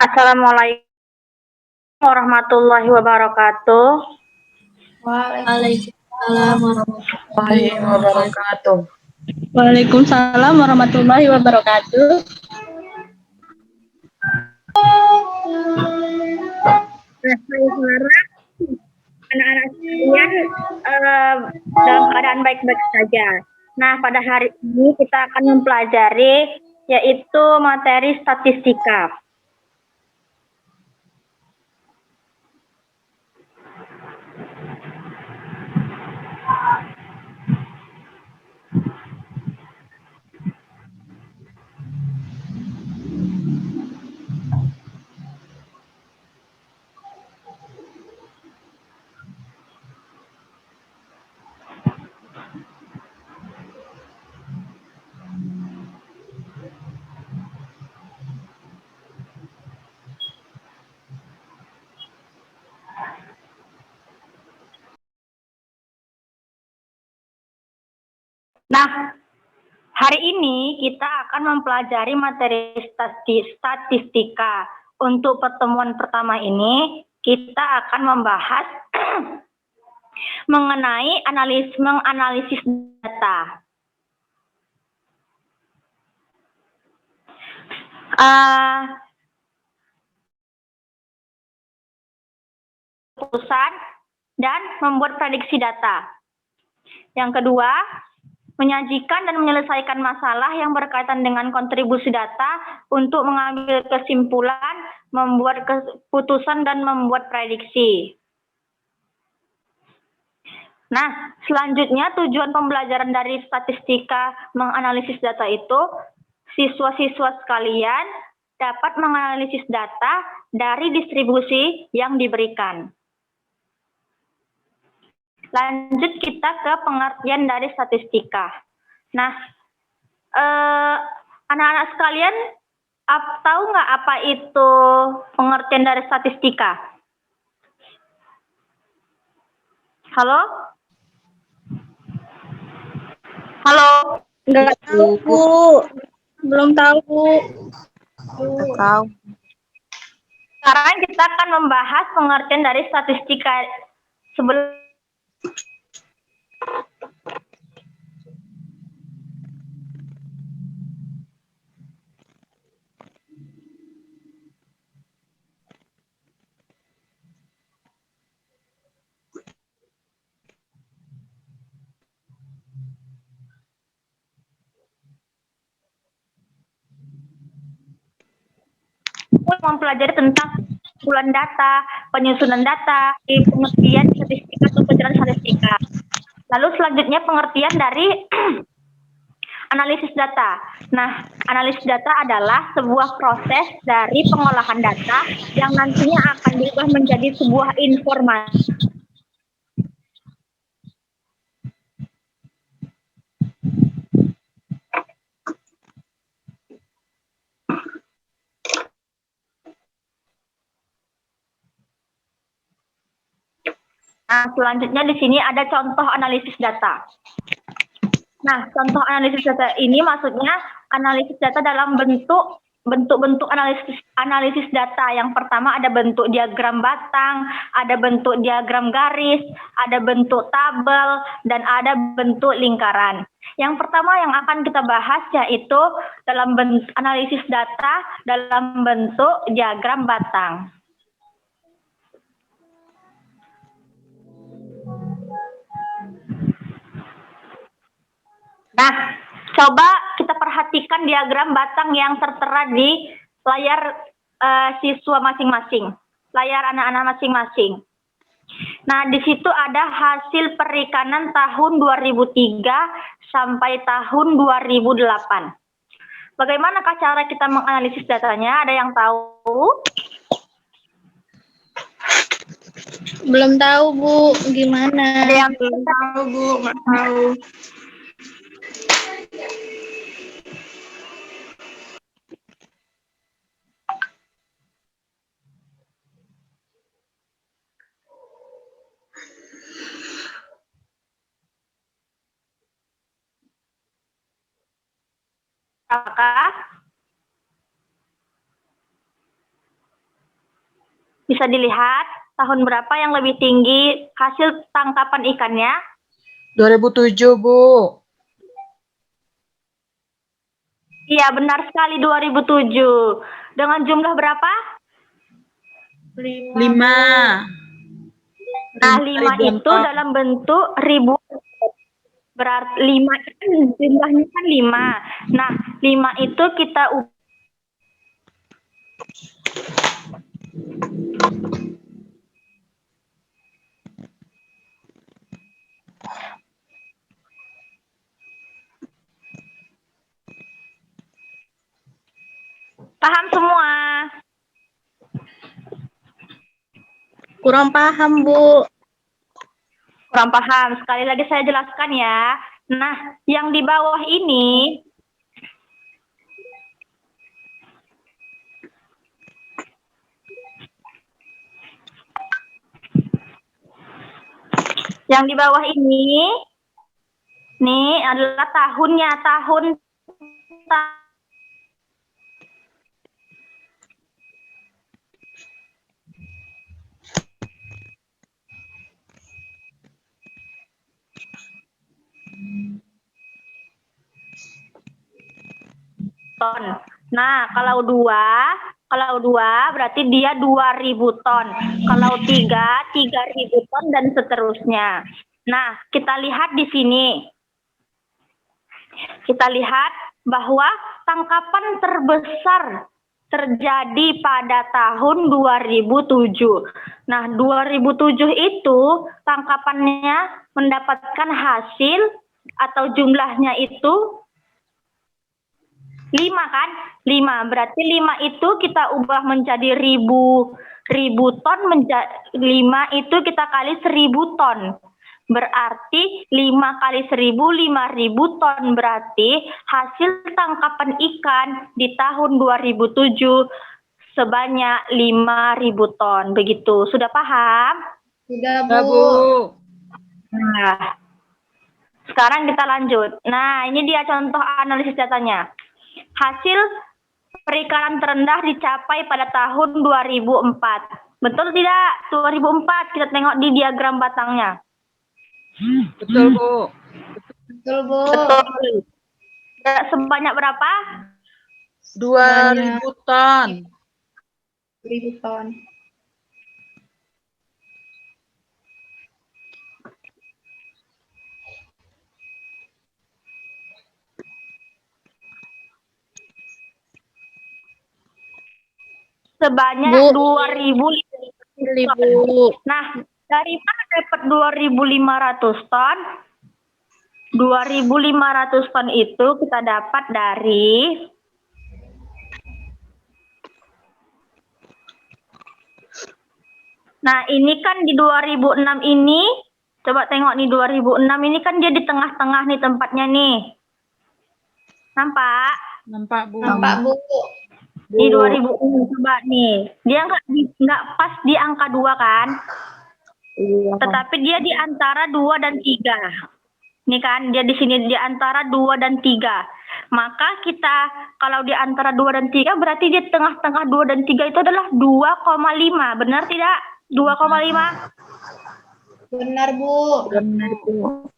Assalamualaikum warahmatullahi wabarakatuh. Waalaikumsalam warahmatullahi wabarakatuh. Waalaikumsalam warahmatullahi wabarakatuh. Saya harap anak-anak sekalian dalam keadaan baik-baik saja. Nah, pada hari ini kita akan mempelajari yaitu materi statistika. Nah, hari ini kita akan mempelajari materi statistika. Untuk pertemuan pertama ini, kita akan membahas mengenai menganalisis data. Keputusan dan membuat prediksi data. Yang kedua, menyajikan dan menyelesaikan masalah yang berkaitan dengan kontribusi data untuk mengambil kesimpulan, membuat keputusan, dan membuat prediksi. Nah, selanjutnya tujuan pembelajaran dari statistika menganalisis data itu, siswa-siswa sekalian dapat menganalisis data dari distribusi yang diberikan. Lanjut kita ke pengertian dari statistika. Nah, anak-anak sekalian tahu nggak apa itu pengertian dari statistika? Halo? Halo? Nggak tahu, Bu. Belum tahu, Bu. Nggak tahu. Sekarang kita akan membahas pengertian dari statistika. Sebelum mempelajari tentang kumpulan data, penyusunan data, pengertian statistika atau penjelasan statistika. Lalu selanjutnya pengertian dari analisis data. Nah, analisis data adalah sebuah proses dari pengolahan data yang nantinya akan diubah menjadi sebuah informasi. Nah, selanjutnya di sini ada contoh analisis data. Nah, contoh analisis data ini maksudnya analisis data dalam bentuk analisis data. Yang pertama ada bentuk diagram batang, ada bentuk diagram garis, ada bentuk tabel, dan ada bentuk lingkaran. Yang pertama yang akan kita bahas yaitu dalam analisis data dalam bentuk diagram batang. Nah, coba kita perhatikan diagram batang yang tertera di layar siswa masing-masing, layar anak-anak masing-masing. Nah, di situ ada hasil perikanan tahun 2003 sampai tahun 2008. Bagaimanakah cara kita menganalisis datanya? Ada yang tahu? Belum tahu, Bu. Gimana? Ada yang Belum tahu, Bu. Nggak tahu. Apakah? Bisa dilihat tahun berapa yang lebih tinggi hasil tangkapan ikannya? 2007, Bu. Iya, benar sekali 2007. Dengan jumlah berapa? 5. Nah, 5 ribuan itu ton. dalam bentuk ribu. Berarti 5 kan jumlahnya kan 5. Nah, 5 itu kita paham semua. Kurang paham, Bu. Kurang paham. Sekali lagi saya jelaskan ya. Nah, yang di bawah ini nih adalah tahunnya, tahun ton. Nah, kalau dua berarti dia 2.000 ton. Kalau 3.000 ton dan seterusnya. Nah, kita lihat di sini. Kita lihat bahwa tangkapan terbesar terjadi pada tahun 2007. Nah, 2007 itu tangkapannya mendapatkan hasil atau jumlahnya itu 5 kan? 5. Berarti 5 itu kita ubah menjadi ribu ton, 5 itu kita kali 1.000 ton. Berarti 5 kali 1.000, 5.000 ton. Berarti hasil tangkapan ikan di tahun 2007 sebanyak 5.000 ton. Begitu. Sudah paham? Sudah, Ya, Bu. Bu. Nah, sekarang kita lanjut. Nah, ini dia contoh analisis datanya. Hasil perikanan terendah dicapai pada tahun 2004. Betul tidak? 2004. Kita tengok di diagram batangnya. Betul, Bu. Betul, Bu. Betul. Sebanyak berapa? 2.000 ton. 1.000 ton. Sebanyak Bu. 2.000. Nah, dari mana dapat 2.500 ton? 2.500 ton itu kita dapat dari Nah, ini kan di 2006 ini, coba tengok nih 2006 ini kan dia di tengah-tengah nih tempatnya nih. Nampak? Nampak, Bu. Nampak, Bu. Di 2006 coba nih. Dia nggak pas di angka 2 kan? Iya. Tetapi dia di antara 2 dan 3. Nih kan, dia di sini di antara 2 dan 3. Maka kita kalau di antara 2 dan 3 berarti di tengah-tengah 2 dan 3 itu adalah 2,5. Benar tidak? 2,5. Benar, Bu. Benar, Bu.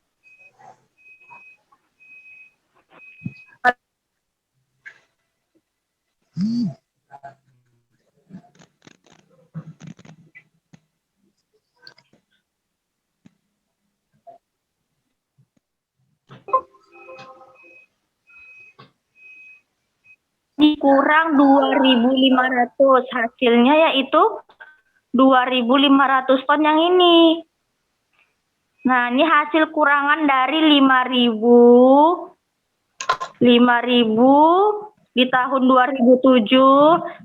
Dikurang 2.500. Hasilnya yaitu 2.500 ton yang ini. Nah, ini hasil kurangan dari 5.000 di tahun 2007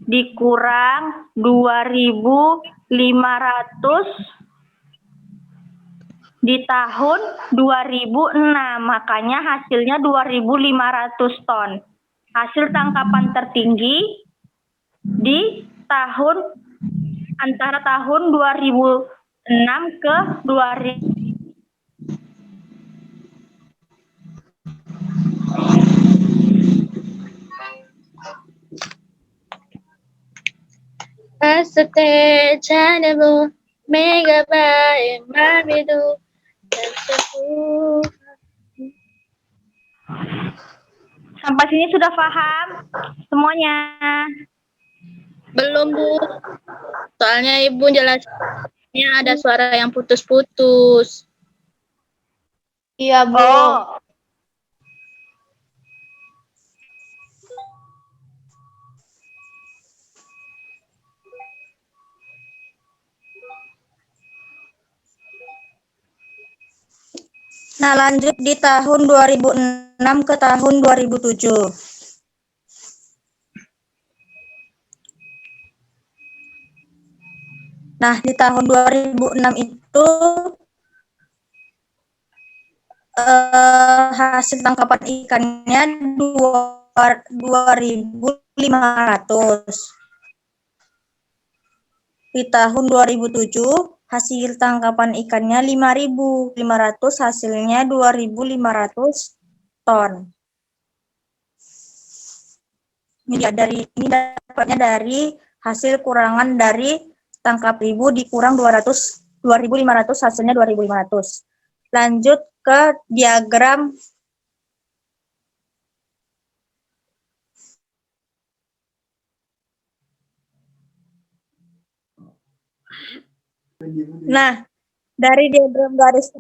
dikurang 2.500 di tahun 2006. Makanya hasilnya 2.500 ton. Hasil tangkapan tertinggi di antara tahun 2006 ke 2000. sustainable, megabyte, mabidu, dan sepuluh. Sampai sini sudah paham semuanya? Belum, Bu. Soalnya Ibu jelasnya ada suara yang putus-putus. Iya, Bu. Oh, Nah, lanjut di tahun 2006 ke tahun 2007. Nah, di tahun 2006 itu hasil tangkapan ikannya 2.500. Di tahun 2007 hasil tangkapan ikannya 5.500, hasilnya 2.500 ton. Ini dapatnya dari hasil kurangan dari tangkap 1.000 dikurang 2.500, hasilnya 2.500. Lanjut ke diagram Nah, dari diagram garis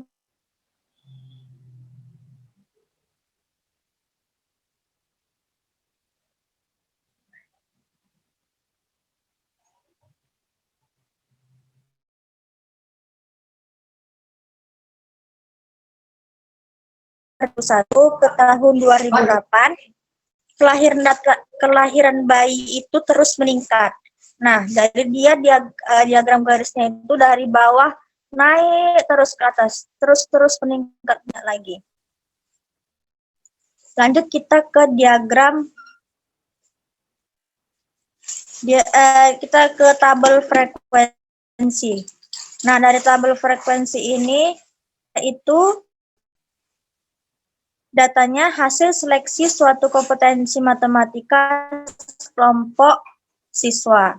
satu ke tahun 2008, kelahiran bayi itu terus meningkat. Nah, jadi diagram garisnya itu dari bawah naik terus ke atas, terus meningkat lagi. Lanjut kita ke diagram, kita ke tabel frekuensi. Nah, dari tabel frekuensi ini itu datanya hasil seleksi suatu kompetensi matematika kelompok siswa.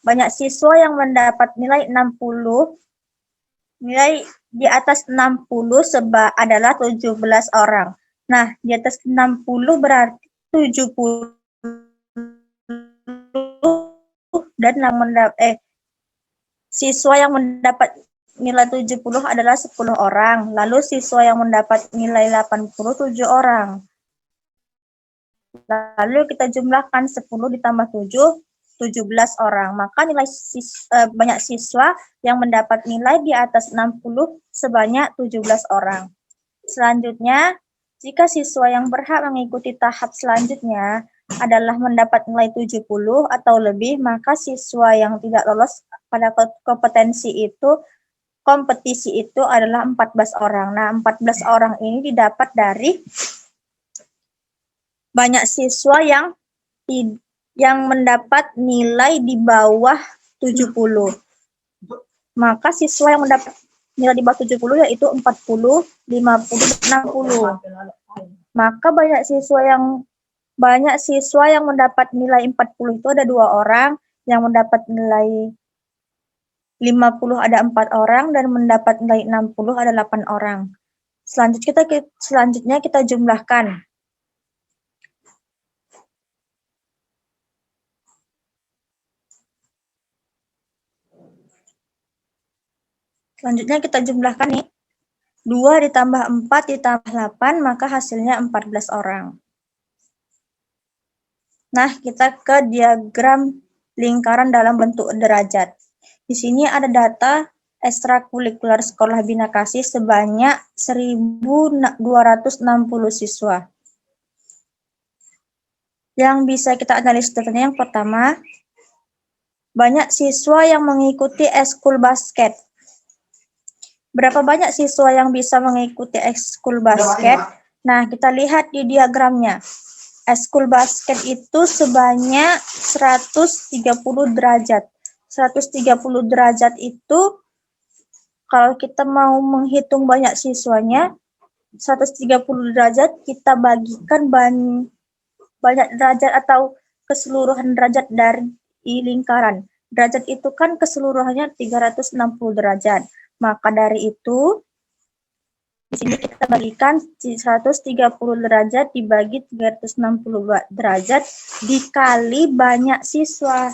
Banyak siswa yang mendapat nilai 60, nilai di atas 60 adalah 17 orang. Nah, di atas 60 berarti 70 dan siswa yang mendapat nilai 70 adalah 10 orang. Lalu siswa yang mendapat nilai 80 7 orang. Lalu kita jumlahkan 10 ditambah 7, 17 orang. Maka banyak siswa yang mendapat nilai di atas 60 sebanyak 17 orang. Selanjutnya, jika siswa yang berhak mengikuti tahap selanjutnya adalah mendapat nilai 70 atau lebih, maka siswa yang tidak lolos pada kompetisi itu adalah 14 orang. Nah, 14 orang ini didapat dari banyak siswa yang mendapat nilai di bawah 70. Maka siswa yang mendapat nilai di bawah 70 yaitu 40, 50, 60. Maka banyak siswa yang mendapat nilai 40 itu ada 2 orang, yang mendapat nilai 50 ada 4 orang, dan mendapat nilai 60 ada 8 orang. Selanjutnya kita jumlahkan. Selanjutnya kita jumlahkan nih. 2 ditambah 4 ditambah 8, maka hasilnya 14 orang. Nah, kita ke diagram lingkaran dalam bentuk derajat. Di sini ada data ekstrakurikuler Sekolah Bina Kasih sebanyak 1.260 siswa. Yang bisa kita analisis datanya yang pertama, banyak siswa yang mengikuti ekskul basket. Berapa banyak siswa yang bisa mengikuti ekskul basket? Nah, kita lihat di diagramnya. Ekskul basket itu sebanyak 130 derajat. 130 derajat itu kalau kita mau menghitung banyak siswanya, 130 derajat kita bagikan banyak derajat atau keseluruhan derajat dari lingkaran. Derajat itu kan keseluruhannya 360 derajat. Maka dari itu, di sini kita bagikan 130 derajat dibagi 360 derajat dikali banyak siswa.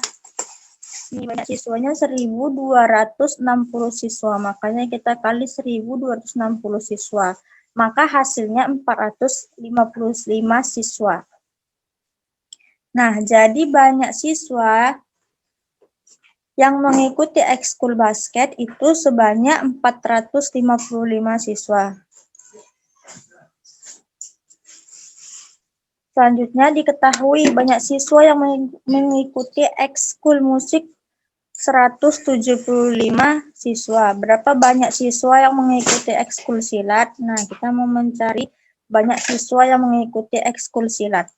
Ini banyak siswanya 1.260 siswa, makanya kita kali 1.260 siswa. Maka hasilnya 455 siswa. Nah, jadi banyak siswa yang mengikuti ekskul basket itu sebanyak 455 siswa. Selanjutnya diketahui banyak siswa yang mengikuti ekskul musik 175 siswa. Berapa banyak siswa yang mengikuti ekskul silat? Nah, kita mau mencari banyak siswa yang mengikuti ekskul silat.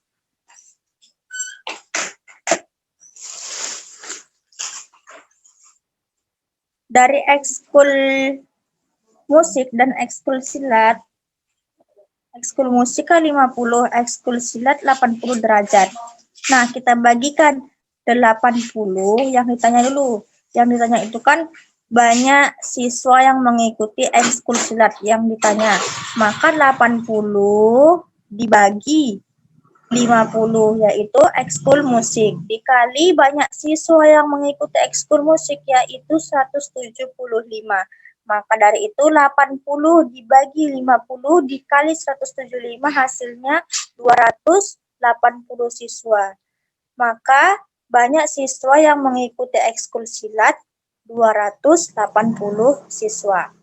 Dari ekskul musik dan ekskul silat, ekskul musik kan 50, ekskul silat 80 derajat. Nah, kita bagikan 80, yang ditanya dulu. Yang ditanya itu kan banyak siswa yang mengikuti ekskul silat yang ditanya. Maka 80 dibagi 50 yaitu ekskul musik dikali banyak siswa yang mengikuti ekskul musik yaitu 175. Maka dari itu 80 dibagi 50 dikali 175 hasilnya 280 siswa. Maka banyak siswa yang mengikuti ekskul silat 280 siswa.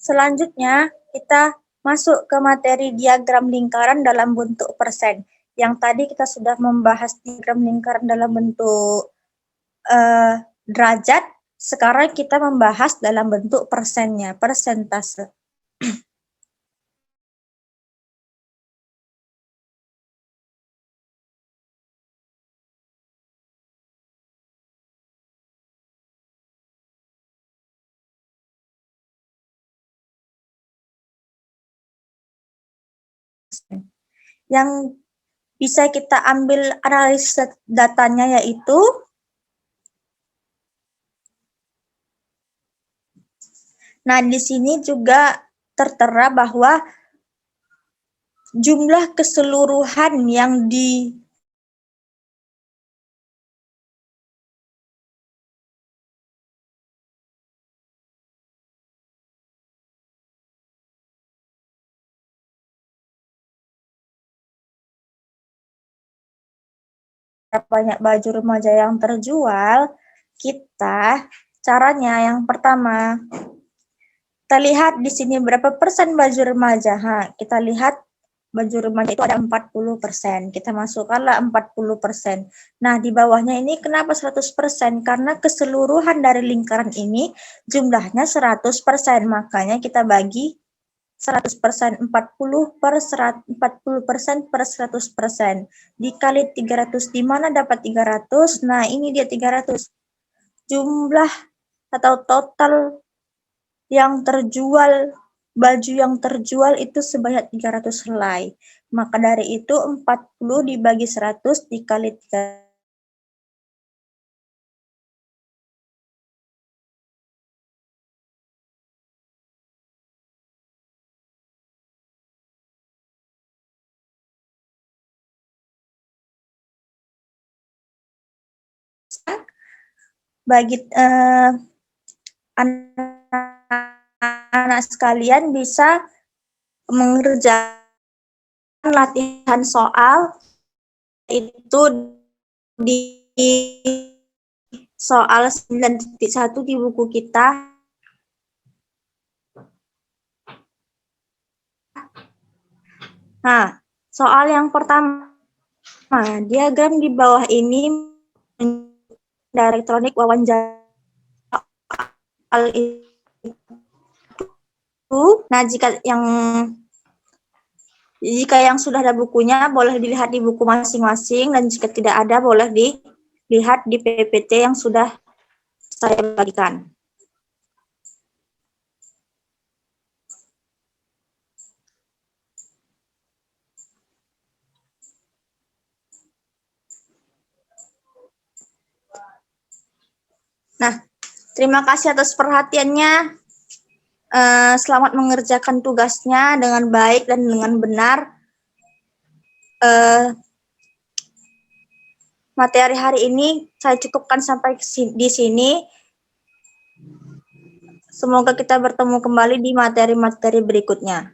Selanjutnya kita masuk ke materi diagram lingkaran dalam bentuk persen. Yang tadi kita sudah membahas diagram lingkaran dalam bentuk derajat, sekarang kita membahas dalam bentuk persennya, persentase. Yang bisa kita ambil analisis datanya yaitu di sini juga tertera bahwa jumlah keseluruhan yang banyak baju remaja yang terjual, caranya yang pertama, kita lihat di sini berapa persen baju remaja. Kita lihat baju remaja itu ada 40%. Kita masukkanlah 40%. Nah, di bawahnya ini kenapa 100%? Karena keseluruhan dari lingkaran ini jumlahnya 100%. Makanya kita bagi 100%, 40% per 100%. Dikali 300, di mana dapat 300? Nah, ini dia 300. Jumlah atau total yang terjual, baju yang terjual itu sebanyak 300 helai. Maka dari itu 40 dibagi 100 dikali 300. Bagi anak-anak sekalian bisa mengerjakan latihan soal itu di soal 9.1 di buku kita. Nah, soal yang pertama diagram di bawah ini dari elektronik wawancara itu. Nah, jika yang sudah ada bukunya boleh dilihat di buku masing-masing, dan jika tidak ada boleh dilihat di PPT yang sudah saya bagikan. Nah, terima kasih atas perhatiannya. Selamat mengerjakan tugasnya dengan baik dan dengan benar. Materi hari ini saya cukupkan sampai di sini. Semoga kita bertemu kembali di materi-materi berikutnya.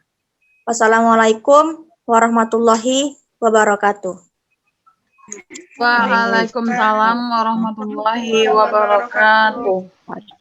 Wassalamualaikum warahmatullahi wabarakatuh. Waalaikumsalam warahmatullahi wabarakatuh.